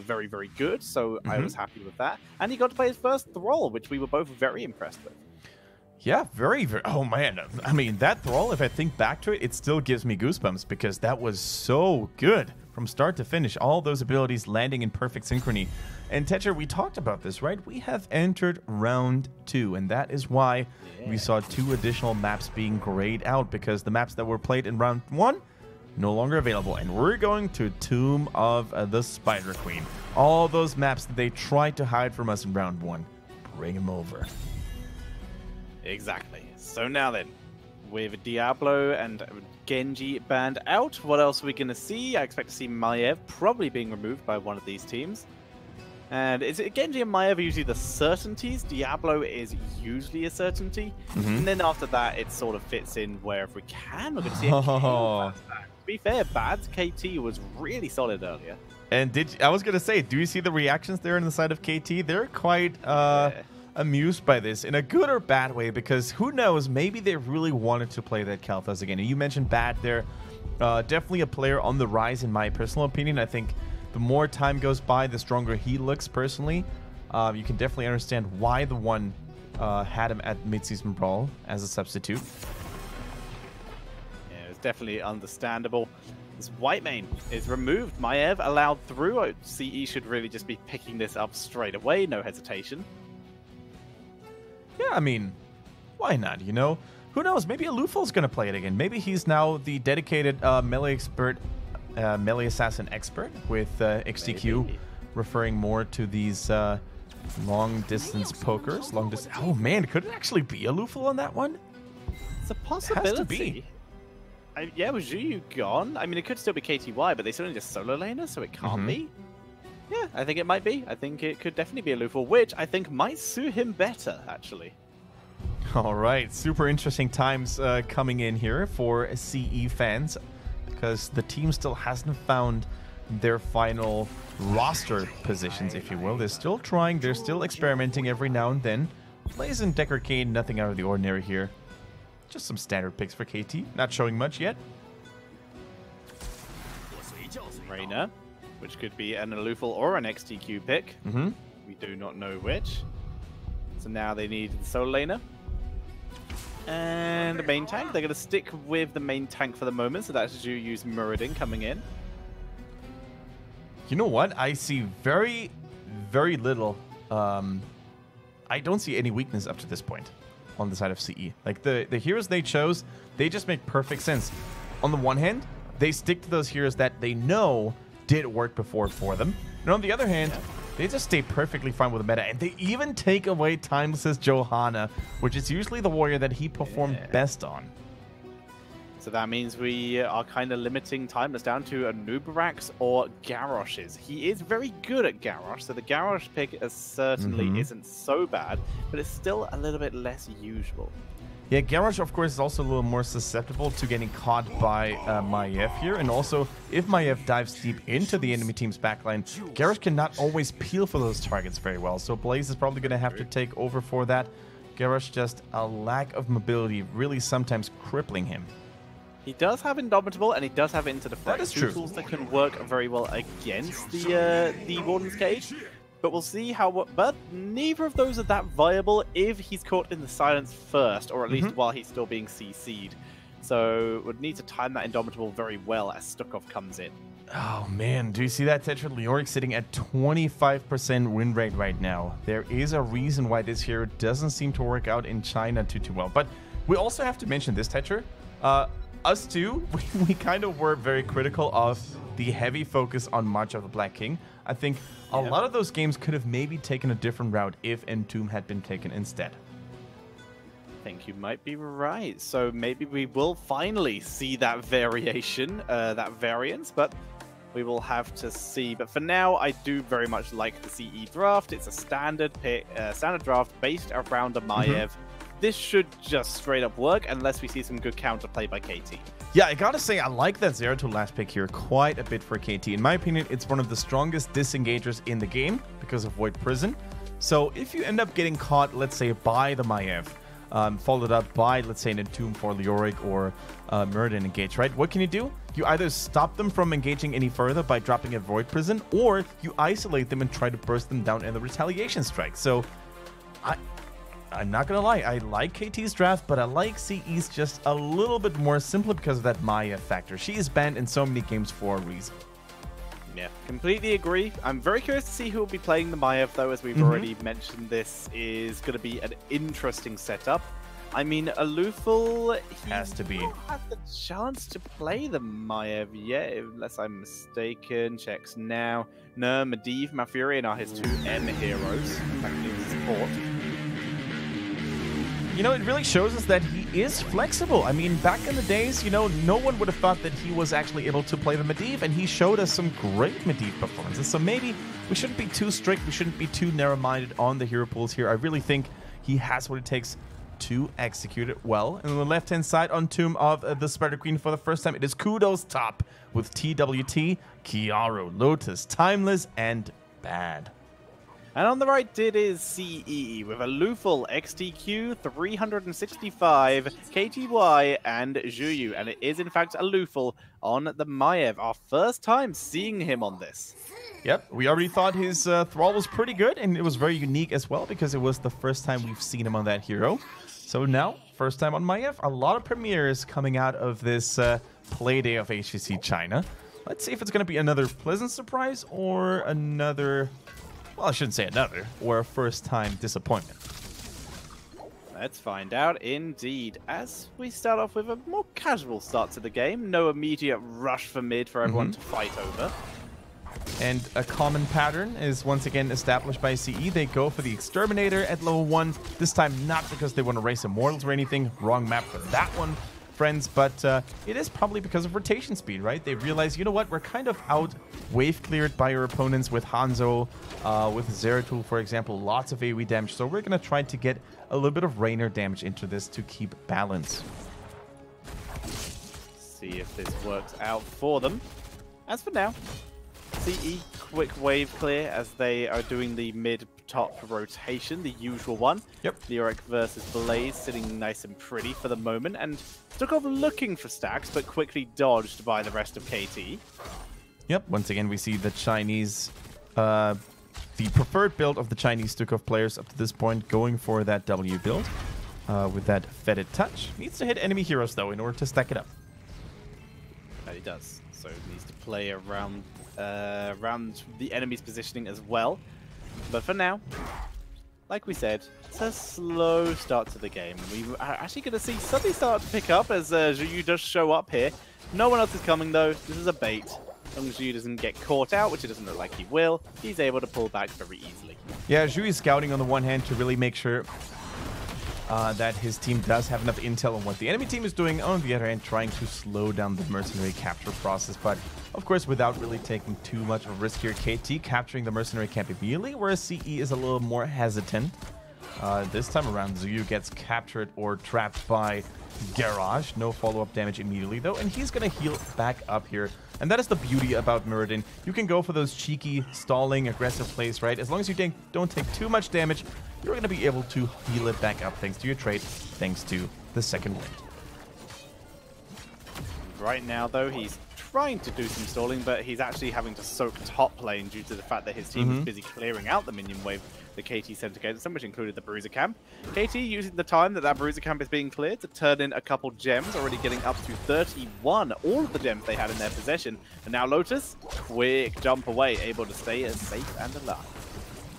very, very good. So I was happy with that. And he got to play his first Thrall, which we were both very impressed with. Yeah, very, very. Oh, man. I mean, that Thrall, if I think back to it, it still gives me goosebumps because that was so good from start to finish. All those abilities landing in perfect synchrony. And Tetra, we talked about this, right? We have entered round 2, and that is why we saw 2 additional maps being grayed out because the maps that were played in round 1 no longer available. And we're going to Tomb of the Spider Queen. All those maps that they tried to hide from us in round 1. Bring them over. Exactly. So now then, with Diablo and Genji banned out, what else are we going to see? I expect to see Maiev probably being removed by one of these teams. And is it Genji and Maiev are usually the certainties? Diablo is usually a certainty. And then after that, it sort of fits in wherever we can. We're going to see a To be fair, Bad's KT was really solid earlier. And I was going to say, do you see the reactions there on the side of KT? They're quite amused by this in a good or bad way because who knows, maybe they really wanted to play that Kalthus again. And you mentioned Bad there. Definitely a player on the rise in my personal opinion. I think the more time goes by, the stronger he looks personally. You can definitely understand why the one had him at Mid-Season Brawl as a substitute. Yeah, it's definitely understandable. This white main is removed. Maiev allowed through. CE should really just be picking this up straight away, no hesitation. Yeah, I mean, why not, you know? Who knows? Maybe Alufal's going to play it again. Maybe he's now the dedicated melee expert, melee assassin expert with XTQ, referring more to these long-distance pokers. Oh, man, could it actually be Alufal on that one? It's a possibility. It has to be. Yeah, with Zhuyu gone, I mean, it could still be KTY, but they still need a solo laner, so it can't be. Yeah, I think it might be. I think it could definitely be a Lufal, which I think might suit him better, actually. All right, super interesting times coming in here for CE fans because the team still hasn't found their final roster positions, if you will. They're still trying, they're still experimenting every now and then. Blaze and Decker Kane, nothing out of the ordinary here. Just some standard picks for KT, not showing much yet. Reina, which could be an Alufal or an XTQ pick. We do not know which. So now they need the solo laner. And the main tank. They're going to stick with the main tank for the moment, so that's Zhuyu's Muradin coming in. You know what? I see very, very little. I don't see any weakness up to this point on the side of CE. Like the heroes they chose, they just make perfect sense. On the one hand, they stick to those heroes that they know did work before for them. And on the other hand, they just stay perfectly fine with the meta. And they even take away Timeless's Johanna, which is usually the warrior that he performed best on. So that means we are kind of limiting Timeless down to a Nubarax or Garrosh's. He is very good at Garrosh, so the Garrosh pick certainly isn't so bad, but it's still a little bit less usual. Yeah, Garrosh, of course, is also a little more susceptible to getting caught by Maiev here. And also, if Maiev dives deep into the enemy team's backline, Garrosh cannot always peel for those targets very well. So Blaze is probably going to have to take over for that. Garrosh, just a lack of mobility, really sometimes crippling him. He does have Indomitable, and he does have Into the Fray. That is two true. tools that can work very well against the Warden's Cage. But we'll see how... But neither of those are that viable if he's caught in the silence first, or at least while he's still being CC'd. So would need to time that Indomitable very well as Stukov comes in. Oh, man. Do you see that, Tetra? Leoric sitting at 25% win rate right now. There is a reason why this hero doesn't seem to work out in China too well. But we also have to mention this, Tetra. Us two, we kind of were very critical of the heavy focus on March of the Black King. I think a lot of those games could have maybe taken a different route if Entomb had been taken instead. I think you might be right. So maybe we will finally see that variation, that variance, but we will have to see. But for now, I do very much like the CE draft. It's a standard pick, standard draft based around a Maiev. This should just straight up work unless we see some good counterplay by KT. Yeah, I gotta say, I like that 0-2 last pick here quite a bit for KT. In my opinion, it's one of the strongest disengagers in the game because of Void Prison. So if you end up getting caught, let's say, by the Maiev, followed up by, let's say, an Entomb for Leoric or Muradin engage, right? What can you do? You either stop them from engaging any further by dropping a Void Prison, or you isolate them and try to burst them down in the Retaliation Strike. So, I'm not gonna lie, I like KT's draft, but I like CE's just a little bit more simply because of that Maiev factor. She is banned in so many games for a reason. Yeah, completely agree. I'm very curious to see who will be playing the Maiev, though, as we've already mentioned. This is going to be an interesting setup. I mean, Alufal, he has to be. Not had the chance to play the Maiev yet, unless I'm mistaken. Checks now. No, Medivh, Malfurion are his two M heroes. Effectively support. You know, it really shows us that he is flexible. I mean, back in the days, you know, no one would have thought that he was actually able to play the Medivh, and he showed us some great Medivh performances. So maybe we shouldn't be too strict, we shouldn't be too narrow-minded on the hero pools here. I really think he has what it takes to execute it well. And on the left-hand side, on Tomb of the Spider Queen for the first time, it is Kudos top with TWT, Kiaro, Lotus, Timeless, and Bad. And on the right, it is CE with Alufal, XTQ, 365, KTY, and Zhuyu. And it is, in fact, Alufal on the Maiev. Our first time seeing him on this. Yep, we already thought his Thrall was pretty good, and it was very unique as well, because it was the first time we've seen him on that hero. So now, first time on Maiev, a lot of premieres coming out of this play day of HGC China. Let's see if it's going to be another pleasant surprise or another... Well, I shouldn't say another, or a first-time disappointment. Let's find out indeed. As we start off with a more casual start to the game, no immediate rush for mid for everyone to fight over. And a common pattern is once again established by CE. They go for the Exterminator at level 1, this time not because they want to race Immortals or anything. Wrong map for that one, friends, but it is probably because of rotation speed, right? They realize, you know what, we're kind of out wave cleared by our opponents with Hanzo, with Zeratul, for example, lots of AoE damage, so we're going to try to get a little bit of Rainer damage into this to keep balance. See if this works out for them. As for now, CE quick wave clear as they are doing the mid-top rotation, the usual one. Yep. Leoric versus Blaze sitting nice and pretty for the moment, and took off looking for stacks, but quickly dodged by the rest of KT. Yep, once again we see the Chinese, the preferred build of the Chinese Stukov players up to this point going for that W build with that Fetid Touch. Needs to hit enemy heroes though in order to stack it up. That he does, so he needs to play around the enemy's positioning as well. But for now, like we said, it's a slow start to the game. We are actually going to see something start to pick up as Zhuyu does show up here. No one else is coming though. This is a bait. As long as Zhuyu doesn't get caught out, which it doesn't look like he will, he's able to pull back very easily. Yeah, Zhuyu is scouting on the one hand to really make sure that his team does have enough intel on what the enemy team is doing. On the other hand, trying to slow down the mercenary capture process, but of course without really taking too much of a risk here. KT capturing the mercenary camp immediately, whereas CE is a little more hesitant. This time around, Zhuyu gets captured or trapped by Garage. No follow-up damage immediately though, and he's gonna heal back up here. And that is the beauty about Muradin. You can go for those cheeky, stalling, aggressive plays, right? As long as you don't take too much damage, you're going to be able to heal it back up thanks to your trait, thanks to the second wind. Right now, though, he's trying to do some stalling, but he's actually having to soak top lane due to the fact that his team is busy clearing out the minion wave the KT sent against them, which included the Bruiser camp. KT using the time that Bruiser camp is being cleared to turn in a couple gems, already getting up to 31, all of the gems they had in their possession. And now Lotus, quick jump away, able to stay as safe and alive.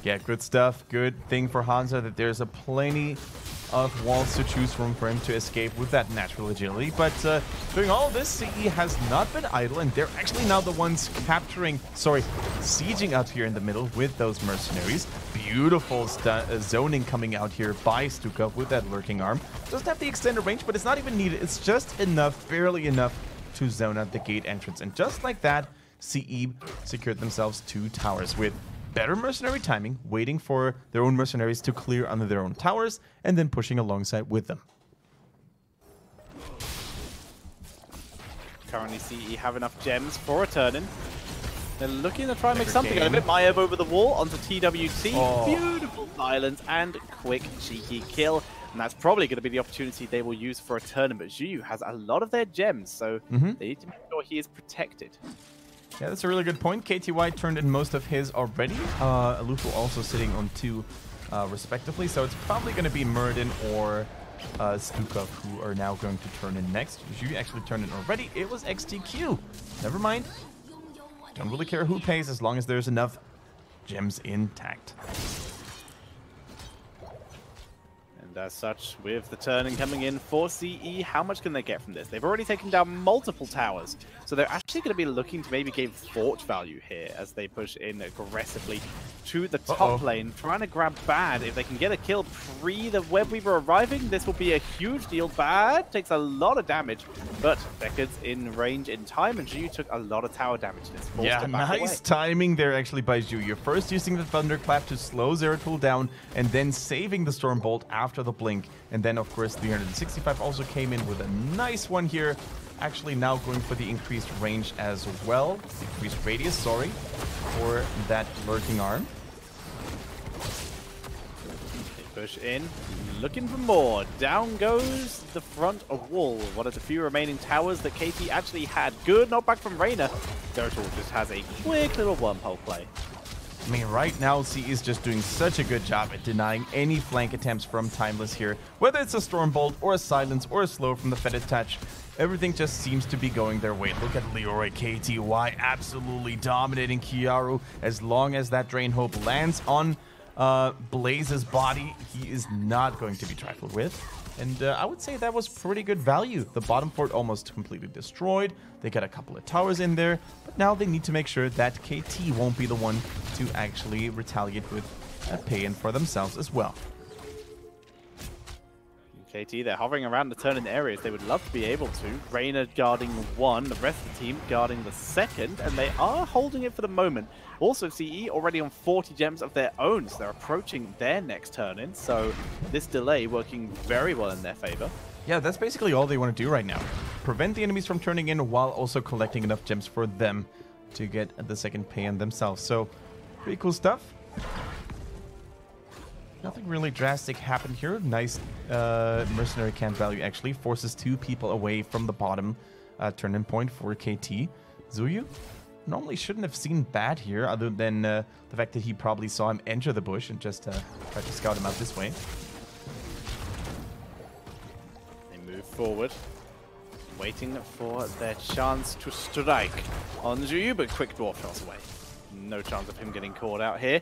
Yeah, good stuff. Good thing for Hanzo that there's a plenty of walls to choose from for him to escape with that natural agility. But doing all of this, CE has not been idle, and they're actually now the ones sieging up here in the middle with those mercenaries. Beautiful zoning coming out here by Stukov with that lurking arm. Doesn't have the extended range, but it's not even needed. It's just enough, barely enough, to zone out the gate entrance. And just like that, CE secured themselves 2 towers with better mercenary timing, waiting for their own mercenaries to clear under their own towers, and then pushing alongside with them. Currently, CE have enough gems for a turn-in. They're looking to try and make something out of it. Maiev over the wall onto TWT. Oh. Beautiful silence and quick cheeky kill. And that's probably going to be the opportunity they will use for a tournament. Zhuyu has a lot of their gems, so they need to make sure he is protected. Yeah, that's a really good point. KTY turned in most of his already. Alufu also sitting on 2 respectively, so it's probably going to be Muradin or Stukov who are now going to turn in next. Zhuyu actually turned in already. It was XTQ. Never mind. Don't really care who pays as long as there's enough gems intact. And as such, with the turning coming in for CE, how much can they get from this? They've already taken down multiple towers, so they're actually going to be looking to maybe gain fort value here as they push in aggressively to the top lane, trying to grab Bad. If they can get a kill pre the Web Weaver arriving, this will be a huge deal. Bad takes a lot of damage, but Beckett's in range in time, and Zhuyu took a lot of tower damage. Yeah, nice timing there actually by Zhuyu. You're first using the Thunderclap to slow Zeratul down, and then saving the Stormbolt after the blink. And then, of course, 365 also came in with a nice one here. Actually now going for the increased range as well. Increased radius, sorry, for that lurking arm. They push in, looking for more. Down goes the front wall. One of the few remaining towers that KT actually had. Good knockback from Reyna. Zeratul just has a quick little wormhole play. I mean, right now, CE is just doing such a good job at denying any flank attempts from Timeless here. Whether it's a Stormbolt or a Silence or a Slow from the Fetid Touch, everything just seems to be going their way. Look at Leroy KTY absolutely dominating Kiaru. As long as that Drain Hope lands on Blaze's body, he is not going to be trifled with. And I would say that was pretty good value. The bottom fort almost completely destroyed. They got a couple of towers in there, but now they need to make sure that KT won't be the one to actually retaliate with a pay-in for themselves as well. KT, they're hovering around the turn in areas they would love to be able to. Reyna guarding one, the rest of the team guarding the second, and they are holding it for the moment. Also, CE already on 40 gems of their own, so they're approaching their next turn in, so this delay working very well in their favor. Yeah, that's basically all they want to do right now. Prevent the enemies from turning in while also collecting enough gems for them to get the second pay-in themselves. So, pretty cool stuff. Nothing really drastic happened here. Nice mercenary camp value actually. Forces 2 people away from the bottom turn-in point for KT. Zhuyu normally shouldn't have seen Bad here, other than the fact that he probably saw him enter the bush and just tried to scout him out this way. They move forward, waiting for their chance to strike on Zhuyu, but Quick Dwarf falls away. No chance of him getting caught out here.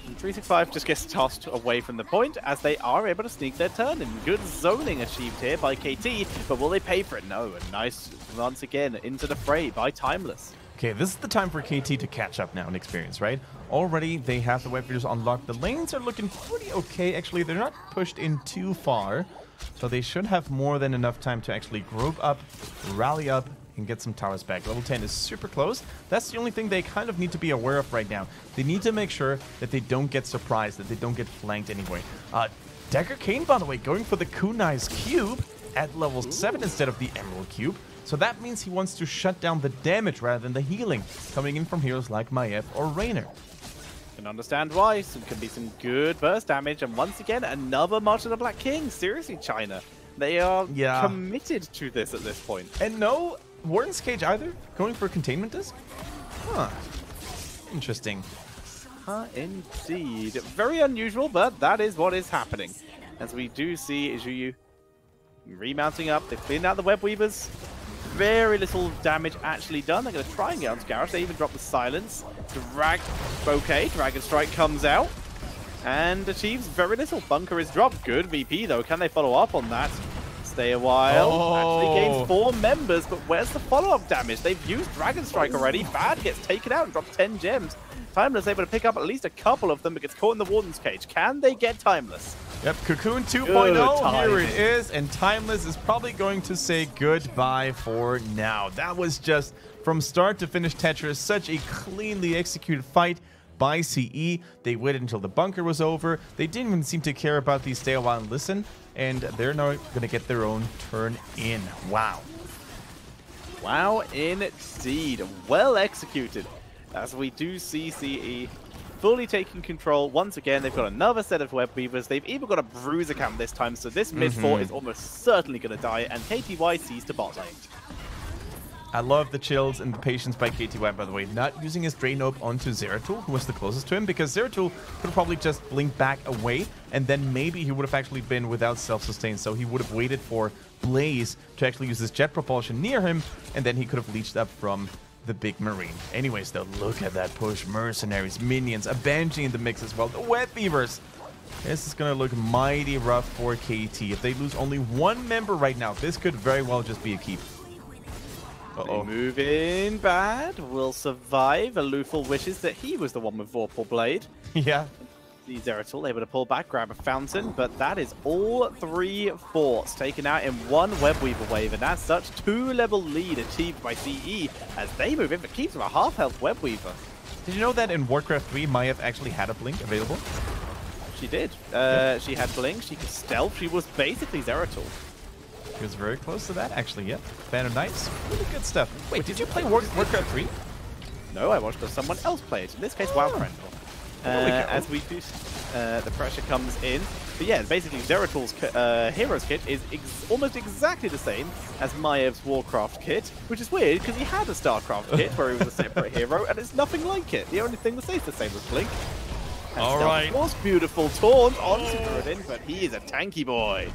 And 365 just gets tossed away from the point as they are able to sneak their turn. And good zoning achieved here by KT, but will they pay for it? No, a nice once again into the fray by Timeless. Okay, this is the time for KT to catch up now in experience, right? Already they have the web feeders unlocked. The lanes are looking pretty okay, actually. They're not pushed in too far, so they should have more than enough time to actually group up, rally up, and get some towers back. Level 10 is super close. That's the only thing they kind of need to be aware of right now. They need to make sure that they don't get surprised, that they don't get flanked anyway. Decker Kane, by the way, going for the Kunai's Cube at level 7 instead of the Emerald Cube. So that means he wants to shut down the damage rather than the healing, coming in from heroes like Maiev or Raynor. Can understand why. Some can be some good burst damage, and once again, another March of the Black King. Seriously, China. They are committed to this at this point. And no Warden's Cage either? Going for Containment Disc? Huh. Interesting. Indeed. Very unusual, but that is what is happening. As we do see Zhuyu remounting up. They've cleaned out the Web Weavers. Very little damage actually done. They're going to try and get onto Garage. They even drop the Silence. Dragon Strike comes out and achieves very little. Bunker is dropped. Good VP though. Can they follow up on that? Stay a while. Actually gains 4 members, but where's the follow-up damage? They've used Dragon Strike already. Bad gets taken out and drops 10 gems. Timeless able to pick up at least a couple of them, but gets caught in the Warden's Cage. Can they get Timeless? Yep, Cocoon 2.0, here it is, and Timeless is probably going to say goodbye for now. That was just, from start to finish Tetris, such a cleanly executed fight by CE. They waited until the bunker was over. They didn't even seem to care about the stay a while and listen, and they're now going to get their own turn in. Wow. Wow, indeed. Well executed. As we do see CE fully taking control. Once again, they've got another set of web weavers. They've even got a bruiser camp this time, so this mid four is almost certainly going to die, and KTY sees to bot lane. I love the chills and the patience by KTY, by the way, not using his Drain Orb onto Zeratul, who was the closest to him, because Zeratul could have probably just blinked back away, and then maybe he would have actually been without self-sustain, so he would have waited for Blaze to actually use his jet propulsion near him, and then he could have leached up from the big Marine. Anyways, though, look at that push. Mercenaries, minions, a Banshee in the mix as well. The Web Weavers. This is going to look mighty rough for KT. If they lose only one member right now, this could very well just be a keep. They move in bad, will survive. Alufal wishes that he was the one with Vorpal Blade. Yeah. The Zeratul able to pull back, grab a fountain, but that is all 3 forts taken out in one Webweaver wave, and as such, 2-level lead achieved by CE as they move in for keeps with a half-health Webweaver. Did you know that in Warcraft 3, Maiev actually had a blink available? She did. She had blink, she could stealth, she was basically Zeratul. He was very close to that, actually, yep. Banner Knights, really good stuff. Wait, did you play Warcraft 3? No, I watched someone else play it. In this case, WoW as we do, the pressure comes in. But yeah, basically Zeratul's Heroes kit is almost exactly the same as Maiev's Warcraft kit, which is weird because he had a StarCraft kit where he was a separate hero, and it's nothing like it. The only thing that stays the same is Blink. And all right. Was beautiful taunt onto Muradin, but he is a tanky boy.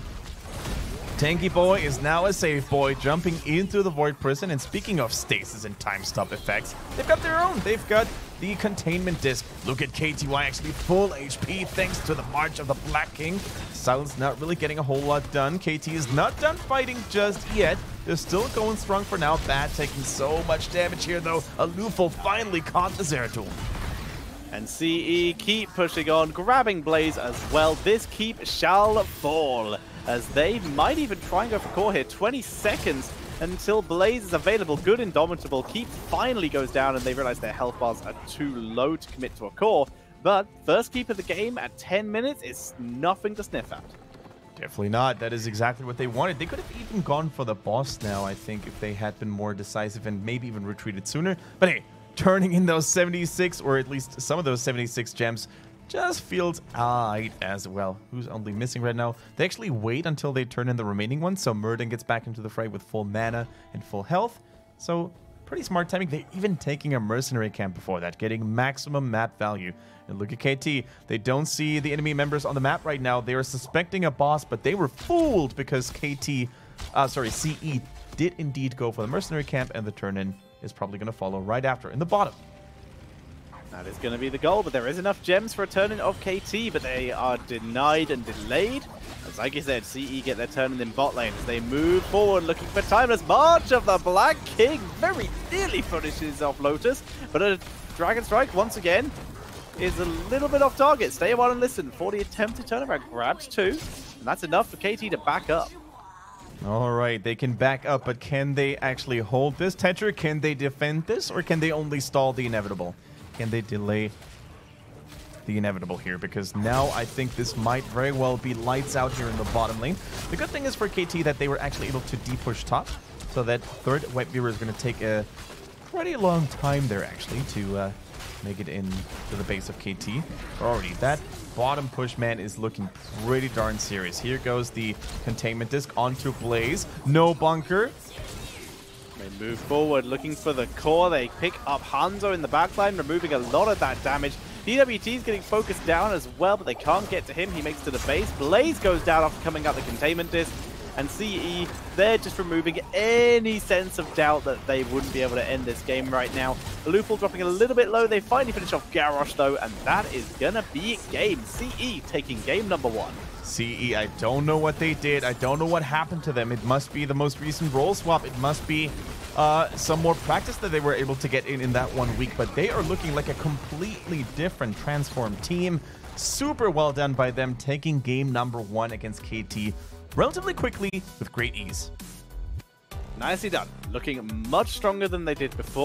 Tanky boy is now a safe boy, jumping into the Void Prison. And speaking of stasis and time stop effects, they've got their own. They've got the containment disc. Look at KTY actually full HP thanks to the March of the Black King. Silence not really getting a whole lot done. KT is not done fighting just yet. They're still going strong for now. Bad taking so much damage here though. Alufal finally caught the Zeratul. And CE keep pushing on, grabbing Blaze as well. This keep shall fall, as they might even try and go for core here. 20 seconds until Blaze is available. Good Indomitable. Keep finally goes down, and they realize their health bars are too low to commit to a core. But first keep of the game at 10 minutes is nothing to sniff at. Definitely not. That is exactly what they wanted. They could have even gone for the boss now, I think, if they had been more decisive and maybe even retreated sooner. But hey, turning in those 76, or at least some of those 76 gems, just feels alright as well. Who's only missing right now? They actually wait until they turn in the remaining ones, so Muradin gets back into the fray with full mana and full health. So, pretty smart timing. They're even taking a mercenary camp before that, getting maximum map value. And look at KT. They don't see the enemy members on the map right now. They are suspecting a boss, but they were fooled because CE did indeed go for the mercenary camp, and the turn-in is probably going to follow right after in the bottom. That is going to be the goal, but there is enough gems for a turn-in of KT, but they are denied and delayed. As like you said, CE get their turn-in in bot lane as they move forward, looking for Timeless March of the Black King. Very nearly finishes off Lotus, but a Dragon Strike, once again, is a little bit off target. Stay a while and listen. For the attempted turnaround, grabs 2, and that's enough for KT to back up. All right, they can back up, but can they actually hold this? Tetra, can they defend this, or can they only stall the inevitable? Can they delay the inevitable here? Because now I think this might very well be lights out here in the bottom lane. The good thing is for KT that they were actually able to de-push top, so that third White Beaver is going to take a pretty long time there, actually, to make it into the base of KT. Already, that bottom push, man, is looking pretty darn serious. Here goes the containment disc onto Blaze. No bunker. They move forward, looking for the core. They pick up Hanzo in the backline, removing a lot of that damage. DWT is getting focused down as well, but they can't get to him. He makes it to the base. Blaze goes down after coming out the containment disc. And CE, they're just removing any sense of doubt that they wouldn't be able to end this game right now. Alufal dropping a little bit low. They finally finish off Garrosh, though, and that is gonna be game. CE taking game number 1. CE, I don't know what they did. I don't know what happened to them. It must be the most recent role swap. It must be some more practice that they were able to get in that 1 week. But they are looking like a completely different transformed team. Super well done by them, taking game number 1 against KT relatively quickly with great ease. Nicely done. Looking much stronger than they did before.